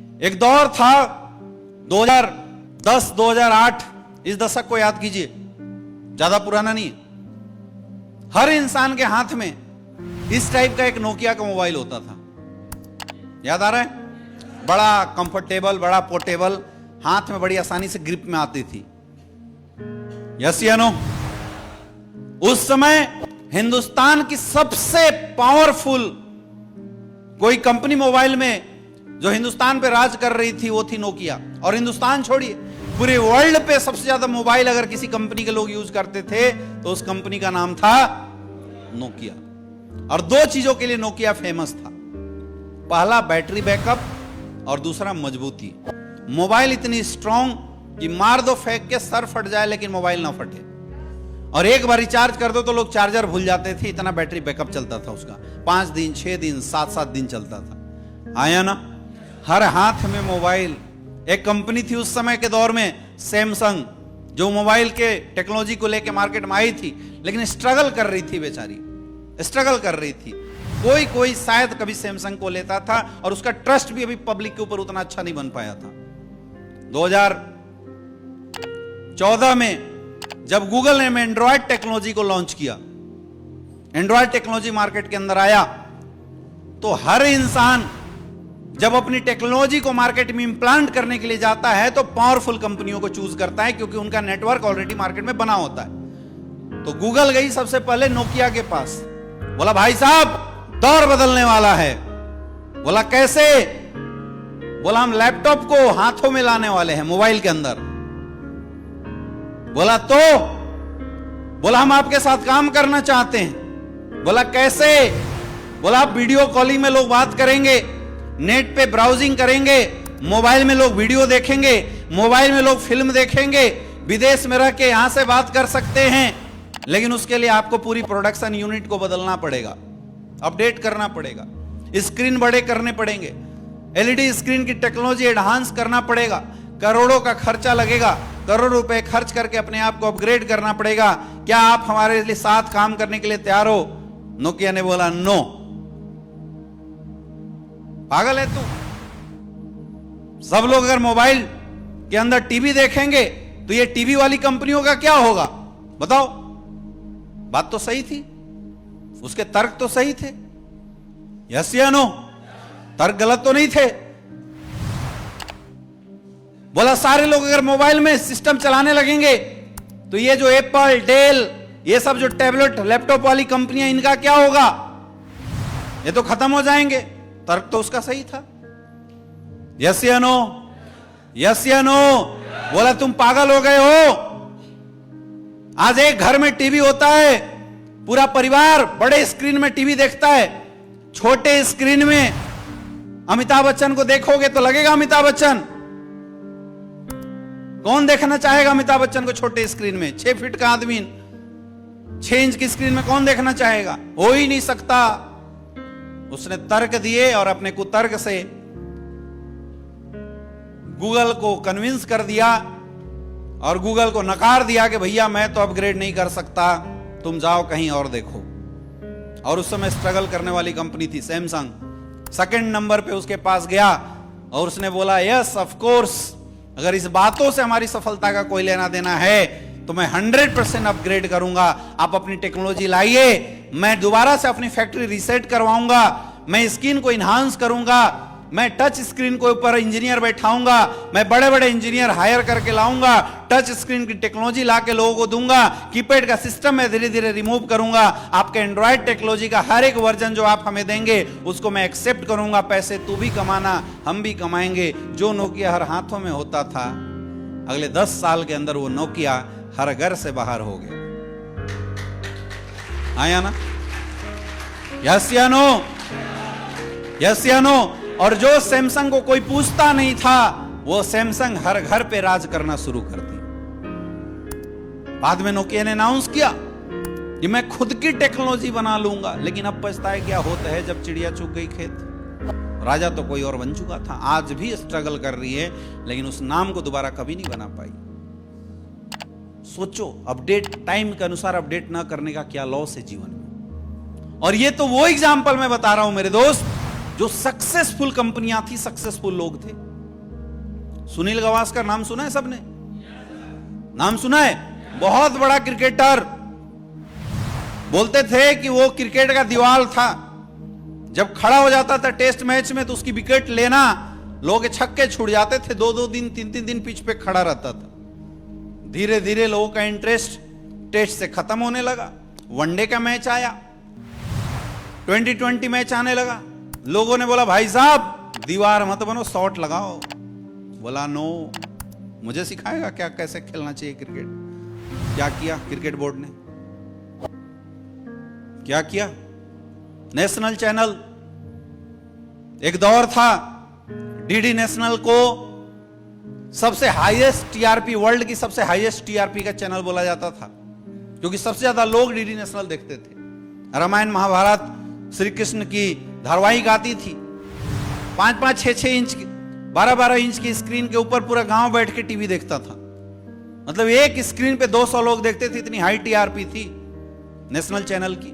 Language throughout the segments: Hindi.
एक दौर था 2010 2008, इस दशक को याद कीजिए, ज्यादा पुराना नहीं है। हर इंसान के हाथ में इस टाइप का एक नोकिया का मोबाइल होता था, याद आ रहा है? बड़ा कंफर्टेबल, बड़ा पोर्टेबल, हाथ में बड़ी आसानी से ग्रिप में आती थी। यस या नो? उस समय हिंदुस्तान की सबसे पावरफुल कोई कंपनी मोबाइल में जो हिंदुस्तान पे राज कर रही थी वो थी नोकिया। और हिंदुस्तान छोड़िए, पूरे वर्ल्ड पे सबसे ज्यादा मोबाइल अगर किसी कंपनी के लोग यूज करते थे तो उस कंपनी का नाम था नोकिया। और दो चीजों के लिए नोकिया फेमस था, पहला बैटरी बैकअप और दूसरा मजबूती। मोबाइल इतनी स्ट्रांग कि मार दो फेंक के सर फट जाए लेकिन मोबाइल ना फटे, और एक बार रिचार्ज कर दो तो लोग चार्जर भूल जाते थे, इतना बैटरी बैकअप चलता था उसका। 5 दिन 6 दिन 7-7 दिन चलता था। आया ना? हर हाथ में मोबाइल। एक कंपनी थी उस समय के दौर में सैमसंग, जो मोबाइल के टेक्नोलॉजी को लेकर मार्केट में आई थी, लेकिन स्ट्रगल कर रही थी बेचारी, स्ट्रगल कर रही थी। कोई शायद कभी सैमसंग को लेता था, और उसका ट्रस्ट भी अभी पब्लिक के ऊपर उतना अच्छा नहीं बन पाया था। 2014 में जब गूगल ने एंड्रॉयड टेक्नोलॉजी को लॉन्च किया, एंड्रॉयड टेक्नोलॉजी मार्केट के अंदर आया, तो हर इंसान जब अपनी टेक्नोलॉजी को मार्केट में इंप्लांट करने के लिए जाता है तो पावरफुल कंपनियों को चूज करता है, क्योंकि उनका नेटवर्क ऑलरेडी मार्केट में बना होता है। तो गूगल गई सबसे पहले नोकिया के पास, बोला भाई साहब दौर बदलने वाला है। बोला कैसे? बोला हम लैपटॉप को हाथों में लाने वाले हैं मोबाइल के अंदर। बोला तो? बोला हम आपके साथ काम करना चाहते हैं। बोला कैसे? बोला आप वीडियो कॉलिंग में लोग बात करेंगे, नेट पे ब्राउजिंग करेंगे, मोबाइल में लोग वीडियो देखेंगे, मोबाइल में लोग फिल्म देखेंगे, विदेश में रह के यहां से बात कर सकते हैं, लेकिन उसके लिए आपको पूरी प्रोडक्शन यूनिट को बदलना पड़ेगा, अपडेट करना पड़ेगा, स्क्रीन बड़े करने पड़ेंगे, एलईडी स्क्रीन की टेक्नोलॉजी एडवांस करना पड़ेगा, करोड़ों का खर्चा लगेगा, करोड़ रुपए खर्च करके अपने आप को अपग्रेड करना पड़ेगा। क्या आप हमारे लिए साथ काम करने के लिए तैयार हो? नोकिया ने बोला नो। पागल है तू? सब लोग अगर मोबाइल के अंदर टीवी देखेंगे तो ये टीवी वाली कंपनियों का क्या होगा? बताओ। बात तो सही थी, उसके तर्क तो सही थे। यस या नो? तर्क गलत तो नहीं थे। बोला सारे लोग अगर मोबाइल में सिस्टम चलाने लगेंगे तो ये जो एप्पल, डेल, ये सब जो टैबलेट लैपटॉप वाली कंपनियां, इनका क्या होगा? ये तो खत्म हो जाएंगे। तर्क तो उसका सही था। यस या नो? यस या नो? बोला तुम पागल हो गए हो? आज एक घर में टीवी होता है, पूरा परिवार बड़े स्क्रीन में टीवी देखता है, छोटे स्क्रीन में अमिताभ बच्चन को देखोगे तो लगेगा अमिताभ बच्चन। कौन देखना चाहेगा अमिताभ बच्चन को छोटे स्क्रीन में? 6 फीट का आदमी 6 इंच की स्क्रीन में कौन देखना चाहेगा? हो ही नहीं सकता। उसने तर्क दिए और अपने कुतर्क से गूगल को कन्विंस कर दिया और गूगल को नकार दिया कि भैया मैं तो अपग्रेड नहीं कर सकता, तुम जाओ कहीं और देखो। और उस समय स्ट्रगल करने वाली कंपनी थी सैमसंग। सेकंड नंबर पे उसके पास गया और उसने बोला यस ऑफ कोर्स, अगर इस बातों से हमारी सफलता का कोई लेना देना है तो मैं 100% अपग्रेड करूंगा। आप अपनी टेक्नोलॉजी लाइए, मैं दोबारा से अपनी फैक्ट्री रीसेट करवाऊंगा, मैं स्क्रीन को इन्हांस करूंगा, मैं टच स्क्रीन के ऊपर इंजीनियर बैठाऊंगा, मैं बड़े बड़े इंजीनियर हायर करके लाऊंगा, टच स्क्रीन की टेक्नोलॉजी ला के लोगों को दूंगा, कीपैड का सिस्टम मैं धीरे धीरे रिमूव करूंगा, आपके एंड्रॉयड टेक्नोलॉजी का हर एक वर्जन जो आप हमें देंगे उसको मैं एक्सेप्ट करूंगा, पैसे तू भी कमाना हम भी कमाएंगे। जो नोकिया हर हाथों में होता था, अगले 10 साल के अंदर वो नोकिया हर घर से बाहर हो गया। आया ना? यस या नो? यस या नो? और जो सैमसंग को कोई पूछता नहीं था, वो सैमसंग हर घर पे राज करना शुरू कर दी। बाद में नोकिया ने अनाउंस किया कि मैं खुद की टेक्नोलॉजी बना लूंगा, लेकिन अब पछताए क्या होता है जब चिड़िया चुग गई खेत। राजा तो कोई और बन चुका था, आज भी स्ट्रगल कर रही है, लेकिन उस नाम को दोबारा कभी नहीं बना पाई। सोचो, अपडेट, टाइम के अनुसार अपडेट ना करने का क्या लॉस है जीवन में। और ये तो वो एग्जाम्पल मैं बता रहा हूं मेरे दोस्त, जो सक्सेसफुल कंपनियां थी, सक्सेसफुल लोग थे। सुनील गावस्कर नाम सुना है सबने? नाम सुना है? बहुत बड़ा क्रिकेटर। बोलते थे कि वो क्रिकेट का दीवार था। जब खड़ा हो जाता था टेस्ट मैच में तो उसकी विकेट लेना, लोगों के छक्के छूट जाते थे। 2-2 दिन 3-3 दिन पिच पे खड़ा रहता था। धीरे धीरे लोगों का इंटरेस्ट टेस्ट से खत्म होने लगा। वनडे का मैच आया, 2020 मैच आने लगा। लोगों ने बोला भाई साहब दीवार मत बनो, शॉट लगाओ। बोला नो, मुझे सिखाएगा क्या कैसे खेलना चाहिए क्रिकेट? क्या किया क्रिकेट बोर्ड ने? क्या किया? नेशनल चैनल, एक दौर था डीडी नेशनल को सबसे हाईएस्ट टीआरपी, वर्ल्ड की सबसे हाईएस्ट टीआरपी का चैनल बोला जाता था, क्योंकि सबसे ज्यादा लोग डीडी नेशनल देखते थे। रामायण महाभारत श्री कृष्ण की धारावाहिक आती थी। 5-5, 6-6 इंच की, 12-12 इंच की स्क्रीन के ऊपर पूरा गांव बैठ के टीवी देखता था। मतलब एक स्क्रीन पे 200 लोग देखते थे, इतनी हाई टीआरपी थी नेशनल चैनल की।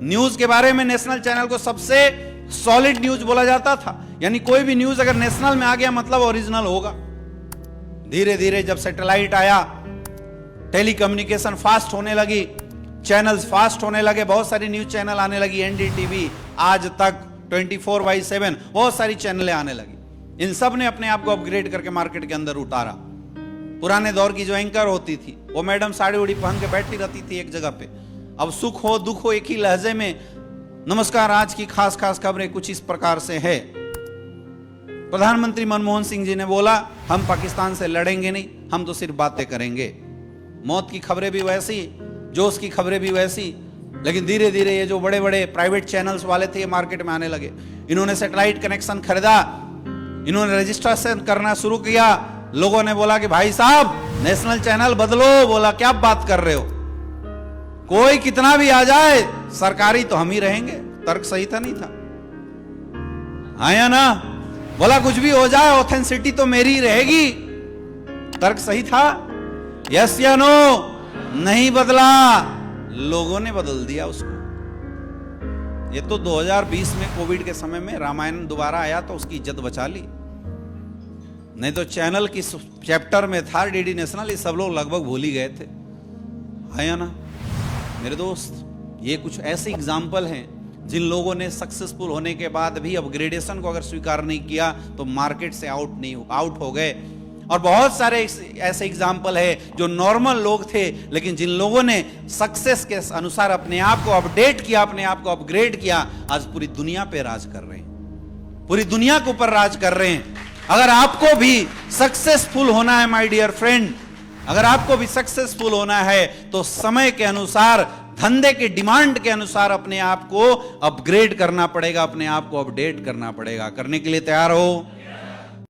न्यूज के बारे में नेशनल चैनल को सबसे सॉलिड न्यूज बोला जाता था, यानी कोई भी न्यूज अगर नेशनल में आ गया मतलब ओरिजिनल होगा। धीरे धीरे जब सैटेलाइट आया, टेलीकम्युनिकेशन फास्ट होने लगी, चैनल्स फास्ट होने लगे, बहुत सारी न्यूज चैनल आने लगी, एनडीटीवी, आज तक 24/7 बहुत सारी चैनलें आने लगी। इन सब ने अपने आप को अपग्रेड करके मार्केट के अंदर उतारा। पुराने दौर की जो एंकर होती थी वो मैडम साड़ी उड़ी पहन के बैठी रहती थी एक जगह पे। अब सुख हो दुख हो एक ही लहजे में, नमस्कार आज की खास खास खबरें कुछ इस प्रकार से है। प्रधानमंत्री मनमोहन सिंह जी ने बोला हम पाकिस्तान से लड़ेंगे नहीं, हम तो सिर्फ बातें करेंगे। मौत की खबरें भी वैसी, जोश की खबरें भी वैसी। लेकिन धीरे धीरे ये जो बड़े बड़े प्राइवेट चैनल्स वाले थे ये मार्केट में आने लगे। इन्होंने सैटेलाइट कनेक्शन खरीदा, इन्होंने रजिस्ट्रेशन करना शुरू किया। लोगों ने बोला कि भाई साहब नेशनल चैनल बदलो। बोला क्या बात कर रहे हो, कोई कितना भी आ जाए सरकारी तो हम ही रहेंगे। तर्क सही था नहीं था? हाँ या ना? बोला कुछ भी हो जाए ऑथेंसिटी तो मेरी रहेगी। तर्क सही था? यस या नो? नहीं बदला, लोगों ने बदल दिया उसको। ये तो 2020 में कोविड के समय में रामायण दोबारा आया तो उसकी इज्जत बचा ली, नहीं तो चैनल किस चैप्टर में था डीडी नेशनल ये सब लोग लगभग भूल ही गए थे। है या ना मेरे दोस्त? ये कुछ ऐसे एग्जाम्पल हैं जिन लोगों ने सक्सेसफुल होने के बाद भी अपग्रेडेशन को अगर स्वीकार नहीं किया तो मार्केट से आउट हो गए। और बहुत सारे ऐसे एग्जाम्पल है जो नॉर्मल लोग थे, लेकिन जिन लोगों ने सक्सेस के अनुसार अपने आप को अपडेट किया, अपने आप को अपग्रेड किया, आज पूरी दुनिया पे राज कर रहे हैं, पूरी दुनिया के ऊपर राज कर रहे हैं। अगर आपको भी सक्सेसफुल होना है माय डियर फ्रेंड, अगर आपको भी सक्सेसफुल होना है तो समय के अनुसार, धंधे के डिमांड के अनुसार अपने आप को अपग्रेड करना पड़ेगा, अपने आप को अपडेट करना पड़ेगा। करने के लिए तैयार हो?